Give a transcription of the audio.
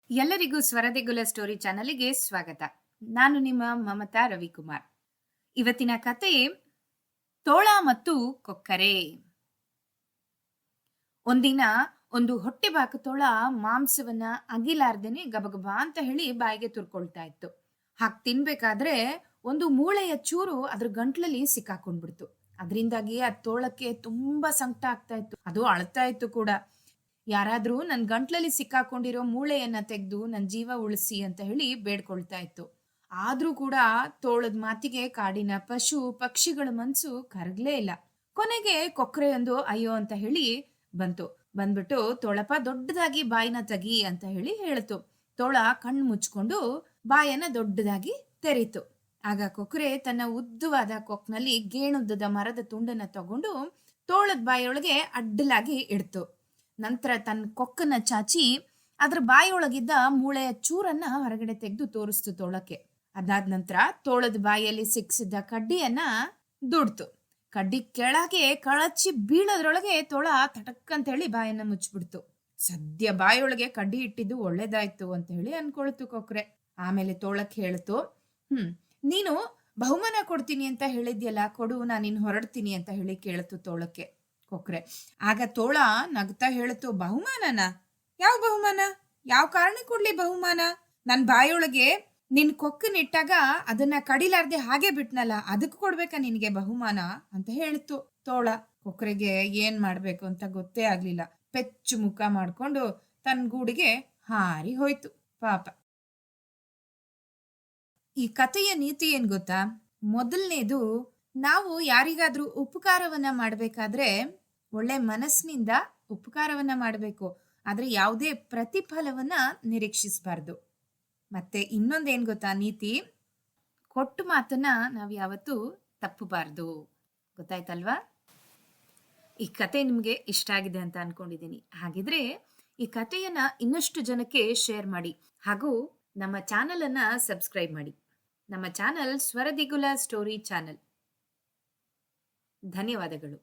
ಎಲ್ಲರಿಗೂ ಸ್ವರದಿಗುಲ ಸ್ಟೋರಿ ಚಾನಲ್ಗೆ ಸ್ವಾಗತ. ನಾನು ನಿಮ್ಮ ಮಮತಾ ರವಿಕುಮಾರ್. ಇವತ್ತಿನ ಕತೆ ತೋಳ ಮತ್ತು ಕೊಕ್ಕರೆ. ಒಂದಿನ ಒಂದು ಹೊಟ್ಟೆ ಬಾಕ ತೋಳ ಮಾಂಸವನ್ನ ಅಗಿಲಾರ್ದೇನೆ ಗಬಗಬ ಅಂತ ಹೇಳಿ ಬಾಯಿಗೆ ತುರ್ಕೊಳ್ತಾ ಇತ್ತು. ಹಾಗೆ ತಿನ್ಬೇಕಾದ್ರೆ ಒಂದು ಮೂಳೆಯ ಚೂರು ಅದ್ರ ಗಂಟ್ಲಲ್ಲಿ ಸಿಕ್ಕಾಕೊಂಡ್ಬಿಡ್ತು. ಅದರಿಂದಾಗಿ ಆ ತೋಳಕ್ಕೆ ತುಂಬಾ ಸಂಕಟ ಆಗ್ತಾ ಇತ್ತು. ಅದು ಅಳ್ತಾ ಇತ್ತು ಕೂಡ. ಯಾರಾದ್ರೂ ನನ್ ಗಂಟ್ಲಲ್ಲಿ ಸಿಕ್ಕಾಕೊಂಡಿರೋ ಮೂಳೆಯನ್ನ ತೆಗೆದು ನನ್ ಜೀವ ಉಳಿಸಿ ಅಂತ ಹೇಳಿ ಬೇಡ್ಕೊಳ್ತಾ ಇತ್ತು. ಆದ್ರೂ ಕೂಡ ತೋಳದ ಮಾತಿಗೆ ಕಾಡಿನ ಪಶು ಪಕ್ಷಿಗಳ ಮನ್ಸು ಕರಗ್ಲೇ ಇಲ್ಲ. ಕೊನೆಗೆ ಕೊಕ್ರೆಯೊಂದು ಅಯ್ಯೋ ಅಂತ ಹೇಳಿ ಬಂದ್ಬಿಟ್ಟು ತೋಳಪ್ಪ ದೊಡ್ಡದಾಗಿ ಬಾಯಿನ ತೆಗಿ ಅಂತ ಹೇಳಿ ಹೇಳಿತು. ತೋಳ ಕಣ್ಣು ಮುಚ್ಕೊಂಡು ಬಾಯನ್ನ ದೊಡ್ಡದಾಗಿ ತೆರೀತು. ಆಗ ಕೊಕ್ರೆ ತನ್ನ ಉದ್ದವಾದ ಕೊಕ್ನಲ್ಲಿ ಗೇಣುದ್ದದ ಮರದ ತುಂಡನ್ನ ತಗೊಂಡು ತೋಳದ ಬಾಯಿಯೊಳಗೆ ಅಡ್ಡಲಾಗಿ ಇಡ್ತು. ನಂತರ ತನ್ನ ಕೊಕ್ಕನ್ನ ಚಾಚಿ ಅದ್ರ ಬಾಯಿಯೊಳಗಿದ್ದ ಮೂಳೆಯ ಚೂರನ್ನ ಹೊರಗಡೆ ತೆಗೆದು ತೋರಿಸ್ತು ತೋಳಕ್ಕೆ. ಅದಾದ ನಂತರ ತೋಳದ ಬಾಯಿಯಲ್ಲಿ ಸಿಕ್ಕಿಸಿದ್ದ ಕಡ್ಡಿಯನ್ನ ದುಡ್ತು. ಕಡ್ಡಿ ಕೆಳಗೆ ಕಳಚಿ ಬೀಳೋದ್ರೊಳಗೆ ತೋಳ ತಟಕ್ ಅಂತ ಹೇಳಿ ಬಾಯನ್ನ ಮುಚ್ಚಿಬಿಡ್ತು. ಸದ್ಯ ಬಾಯಿಯೊಳಗೆ ಕಡ್ಡಿ ಇಟ್ಟಿದ್ದು ಒಳ್ಳೇದಾಯ್ತು ಅಂತ ಹೇಳಿ ಅನ್ಕೊಳ್ತು ಕೊಕ್ರೆ. ಆಮೇಲೆ ತೋಳಕ್ಕೆ ಹೇಳ್ತು, ನೀನು ಬಹುಮಾನ ಕೊಡ್ತೀನಿ ಅಂತ ಹೇಳಿದ್ಯಲ್ಲ, ಕೊಡು, ನಾನಿನ್ ಹೊರಡ್ತೀನಿ ಅಂತ ಹೇಳಿ ಕೇಳ್ತು ತೋಳಕ್ಕೆ ಕೊಕ್ರೆ. ಆಗ ತೋಳ ನಗ್ತಾ ಹೇಳ್ತು, ಬಹುಮಾನನ? ಯಾವ ಬಹುಮಾನ? ಯಾವ ಕಾರಣ ಕೊಡ್ಲಿ ಬಹುಮಾನ? ನನ್ ಬಾಯೊಳಗೆ ನಿನ್ ಕೊಕ್ಕನಿಟ್ಟಾಗ ಅದನ್ನ ಕಡಿಲಾರ್ದೆ ಹಾಗೆ ಬಿಟ್ನಲ್ಲ, ಅದಕ್ಕೆ ಕೊಡ್ಬೇಕಾ ನಿನ್ಗೆ ಬಹುಮಾನ ಅಂತ ಹೇಳ್ತು ತೋಳ. ಕೊಕ್ರೆಗೆ ಏನ್ ಮಾಡ್ಬೇಕು ಅಂತ ಗೊತ್ತೇ ಆಗ್ಲಿಲ್ಲ. ಪೆಚ್ಚು ಮುಖ ಮಾಡ್ಕೊಂಡು ತನ್ನ ಗೂಡಿಗೆ ಹಾರಿ ಹೋಯ್ತು ಪಾಪ. ಈ ಕಥೆಯ ನೀತಿ ಏನ್ ಗೊತ್ತಾ? ಮೊದಲನೇದು, ನಾವು ಯಾರಿಗಾದ್ರೂ ಉಪಕಾರವನ್ನ ಮಾಡ್ಬೇಕಾದ್ರೆ ಒಳ್ಳೆ ಮನಸ್ಸಿನಿಂದ ಉಪಕಾರವನ್ನ ಮಾಡಬೇಕು, ಆದ್ರೆ ಯಾವುದೇ ಪ್ರತಿಫಲವನ್ನ ನಿರೀಕ್ಷಿಸಬಾರ್ದು. ಮತ್ತೆ ಇನ್ನೊಂದೇನ್ ಗೊತ್ತಾ ನೀತಿ? ಕೊಟ್ಟು ಮಾತನ್ನ ನಾವ್ ಯಾವತ್ತೂ ತಪ್ಪಬಾರ್ದು. ಗೊತ್ತಾಯ್ತಲ್ವಾ? ಈ ಕತೆ ನಿಮ್ಗೆ ಇಷ್ಟ ಆಗಿದೆ ಅಂತ ಅನ್ಕೊಂಡಿದ್ದೀನಿ. ಹಾಗಿದ್ರೆ ಈ ಕಥೆಯನ್ನ ಇನ್ನಷ್ಟು ಜನಕ್ಕೆ ಶೇರ್ ಮಾಡಿ, ಹಾಗೂ ನಮ್ಮ ಚಾನಲ್ ಅನ್ನ ಸಬ್ಸ್ಕ್ರೈಬ್ ಮಾಡಿ. ನಮ್ಮ ಚಾನಲ್ ಸ್ವರದಿಗುಲ ಸ್ಟೋರಿ ಚಾನಲ್. ಧನ್ಯವಾದಗಳು.